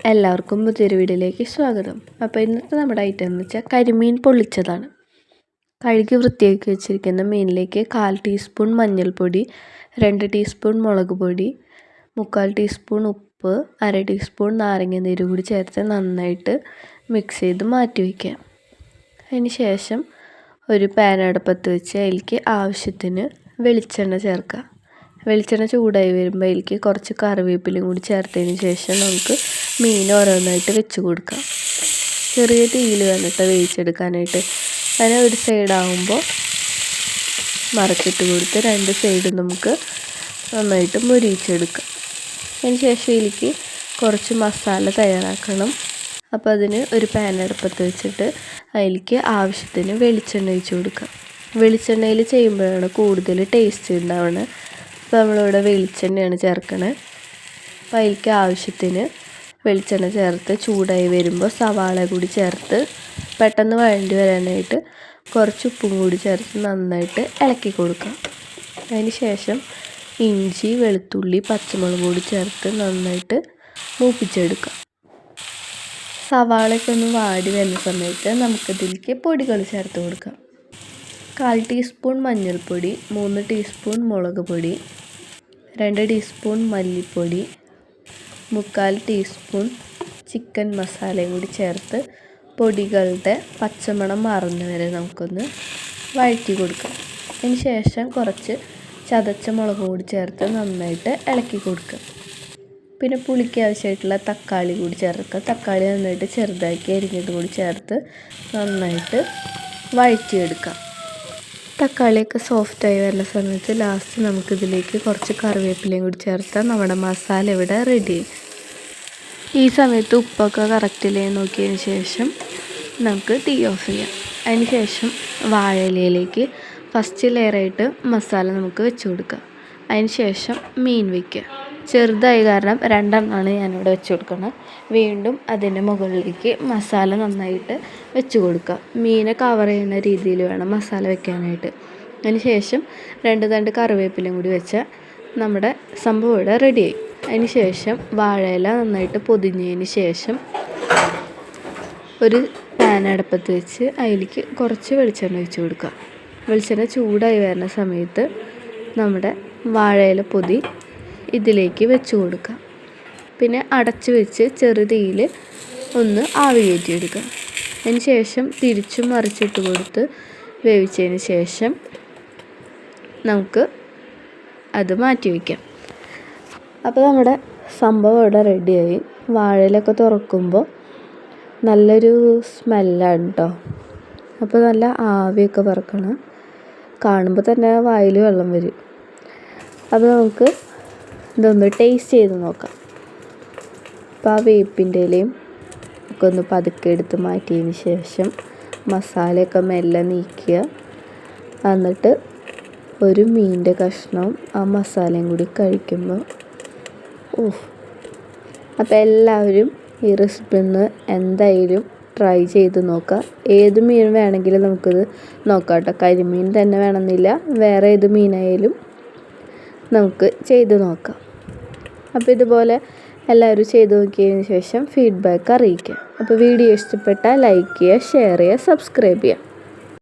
എല്ലാവർക്കും പുതിയൊരു വീഡിയോയിലേക്ക് സ്വാഗതം. അപ്പോൾ ഇന്നത്തെ നമ്മുടെ ഐറ്റം എന്ന് വെച്ചാൽ കരിമീൻ പൊള്ളിച്ചതാണ്. കഴുകി വൃത്തിയാക്കി വെച്ചിരിക്കുന്ന മീനിലേക്ക് 1/4 ടീസ്പൂൺ മഞ്ഞൾപ്പൊടി, 2 ടീസ്പൂൺ മുളക് പൊടി, 3/4 ടീസ്പൂൺ ഉപ്പ്, 1/2 ടീസ്പൂൺ നാരങ്ങ നീര് കൂടി ചേർത്ത് നന്നായിട്ട് മിക്സ് ചെയ്ത് മാറ്റി വയ്ക്കാം. അതിന് ശേഷം ഒരു പാൻ അടുപ്പത്ത് വെച്ച് അതിലേക്ക് ആവശ്യത്തിന് വെളിച്ചെണ്ണ ചേർക്കുക. വെളിച്ചെണ്ണ ചൂടായി വരുമ്പോൾ അതിലേക്ക് കുറച്ച് കറിവേപ്പിലയും കൂടി ചേർത്തതിന് ശേഷം നമുക്ക് മീൻ ഓരോന്നായിട്ട് വെച്ച് കൊടുക്കാം. ചെറിയ തീയിൽ വേണ്ടിട്ട് വേവിച്ചെടുക്കാനായിട്ട്. അതിന് ഒരു സൈഡാകുമ്പോൾ മറച്ചിട്ട് കൊടുത്ത് 2 സൈഡും നമുക്ക് നന്നായിട്ട് മുരിയിച്ചെടുക്കാം. അതിന് ശേഷം ഇതിലേക്ക് കുറച്ച് മസാല തയ്യാറാക്കണം. അപ്പോൾ അതിന് ഒരു പാൻ അടുപ്പത്ത് വെച്ചിട്ട് അതിലേക്ക് ആവശ്യത്തിന് വെളിച്ചെണ്ണ ഒഴിച്ച് കൊടുക്കാം. വെളിച്ചെണ്ണയിൽ ചെയ്യുമ്പോഴാണ് കൂടുതൽ ടേസ്റ്റ് ഉണ്ടാവുന്നത്. അപ്പോൾ നമ്മളിവിടെ വെളിച്ചെണ്ണയാണ് ചേർക്കണത്. അപ്പോൾ അതിലേക്ക് ആവശ്യത്തിന് വെളിച്ചെണ്ണ ചേർത്ത് ചൂടായി വരുമ്പോൾ സവാള കൂടി ചേർത്ത് പെട്ടെന്ന് വഴണ്ടി വരാനായിട്ട് കുറച്ച് ഉപ്പും കൂടി ചേർത്ത് നന്നായിട്ട് ഇളക്കി കൊടുക്കാം. അതിന് ശേഷം ഇഞ്ചി, വെളുത്തുള്ളി, പച്ചമുളക് കൂടി ചേർത്ത് നന്നായിട്ട് മൂപ്പിച്ചെടുക്കാം. സവാളയൊക്കെ ഒന്ന് വാടി വരുന്ന സമയത്ത് നമുക്കിതിലേക്ക് പൊടികൾ ചേർത്ത് കൊടുക്കാം. 1/4 ടീസ്പൂൺ മഞ്ഞൾപ്പൊടി, 3 ടീസ്പൂൺ മുളക് പൊടി, 2 ടീസ്പൂൺ മല്ലിപ്പൊടി, 3/4 ടീസ്പൂൺ ചിക്കൻ മസാലയും കൂടി ചേർത്ത് പൊടികളുടെ പച്ചമണം മാറുന്ന വരെ നമുക്കൊന്ന് വഴറ്റി കൊടുക്കാം. അതിന് ശേഷം കുറച്ച് ചതച്ച മുളക് കൂടി ചേർത്ത് നന്നായിട്ട് ഇളക്കി കൊടുക്കുക. പിന്നെ പുളിക്ക് ആവശ്യമായിട്ടുള്ള തക്കാളി കൂടി ചേർക്കുക. തക്കാളി നന്നായിട്ട് ചെറുതാക്കി അരിഞ്ഞത് കൂടി ചേർത്ത് നന്നായിട്ട് വഴറ്റിയെടുക്കാം. തക്കാളിയൊക്കെ സോഫ്റ്റായി വരുന്ന സമയത്ത് ലാസ്റ്റ് നമുക്കിതിലേക്ക് കുറച്ച് കറിവേപ്പിലയും കൂടി ചേർത്താൽ നമ്മുടെ മസാല ഇവിടെ റെഡി. ഈ സമയത്ത് ഉപ്പൊക്കെ കറക്റ്റില്ലേ നോക്കിയതിന് ശേഷം നമുക്ക് തീ ഓഫ് ചെയ്യാം. അതിന് ശേഷം വാഴയിലയിലേക്ക് ഫസ്റ്റ് ലെയറായിട്ട് മസാല നമുക്ക് വെച്ച് കൊടുക്കാം. അതിന് ശേഷം മീൻ വയ്ക്കുക. ചെറുതായി കാരണം 2 എണ്ണമാണ് ഞാനിവിടെ വെച്ച് കൊടുക്കുന്നത്. വീണ്ടും അതിൻ്റെ മുകളിലേക്ക് മസാല നന്നായിട്ട് വെച്ച് കൊടുക്കുക. മീനെ കവർ ചെയ്യുന്ന രീതിയിൽ വേണം മസാല വെക്കാനായിട്ട്. അതിന് ശേഷം 2 തണ്ട് കറിവേപ്പിലയും കൂടി വെച്ചാൽ നമ്മുടെ സംഭവം ഇവിടെ റെഡിയായി. അതിന് ശേഷം വാഴയില നന്നായിട്ട് പൊതിഞ്ഞതിന് ശേഷം ഒരു പാൻ അടുപ്പത്ത് വെച്ച് അതിലേക്ക് കുറച്ച് വെളിച്ചെണ്ണ ഒഴിച്ച് കൊടുക്കുക. വെളിച്ചെണ്ണ ചൂടായി വരുന്ന സമയത്ത് നമ്മുടെ വാഴയില പൊതി ഇതിലേക്ക് വെച്ച് കൊടുക്കാം. പിന്നെ അടച്ച് വെച്ച് ചെറുതീയിൽ ഒന്ന് ആവി കയറ്റിയെടുക്കുക. അതിന് ശേഷം തിരിച്ചും മറിച്ചിട്ട് കൊടുത്ത് വേവിച്ചതിന് ശേഷം നമുക്ക് അത് മാറ്റി വയ്ക്കാം. അപ്പോൾ നമ്മുടെ സംഭവം ഇവിടെ റെഡിയായി. വാഴയിലൊക്കെ തുറക്കുമ്പോൾ നല്ലൊരു സ്മെല്ലാണ് കേട്ടോ. അപ്പോൾ നല്ല ആവിയൊക്കെ പറക്കണം. കാണുമ്പോൾ തന്നെ വായിൽ വെള്ളം വരും. അപ്പോൾ നമുക്ക് ഇതൊന്ന് ടേസ്റ്റ് ചെയ്ത് നോക്കാം. അപ്പോൾ ആ വേപ്പിൻ്റെ ഇലയും ഒക്കെ ഒന്ന് പതുക്കെ എടുത്ത് മാറ്റിയതിന് ശേഷം മസാലയൊക്കെ മെല്ലെ നീക്കുക. എന്നിട്ട് ഒരു മീനിൻ്റെ കഷ്ണവും ആ മസാലയും കൂടി കഴിക്കുമ്പോൾ അപ്പോൾ എല്ലാവരും ഈ റെസിപ്പി ഒന്ന് എന്തായാലും ട്രൈ ചെയ്ത് നോക്കുക. ഏത് മീൻ വേണമെങ്കിലും നമുക്കിത് നോക്കാം കേട്ടോ. കരിമീൻ തന്നെ വേണമെന്നില്ല, വേറെ ഏത് മീനായാലും നമുക്ക് ചെയ്ത് നോക്കാം. അപ്പോൾ ഇതുപോലെ എല്ലാവരും ചെയ്ത് നോക്കിയതിന് ശേഷം ഫീഡ്ബാക്ക് അറിയിക്കുക. അപ്പോൾ വീഡിയോ ഇഷ്ടപ്പെട്ടാൽ ലൈക്ക് ചെയ്യുക, ഷെയർ ചെയ്യുക, സബ്സ്ക്രൈബ് ചെയ്യുക.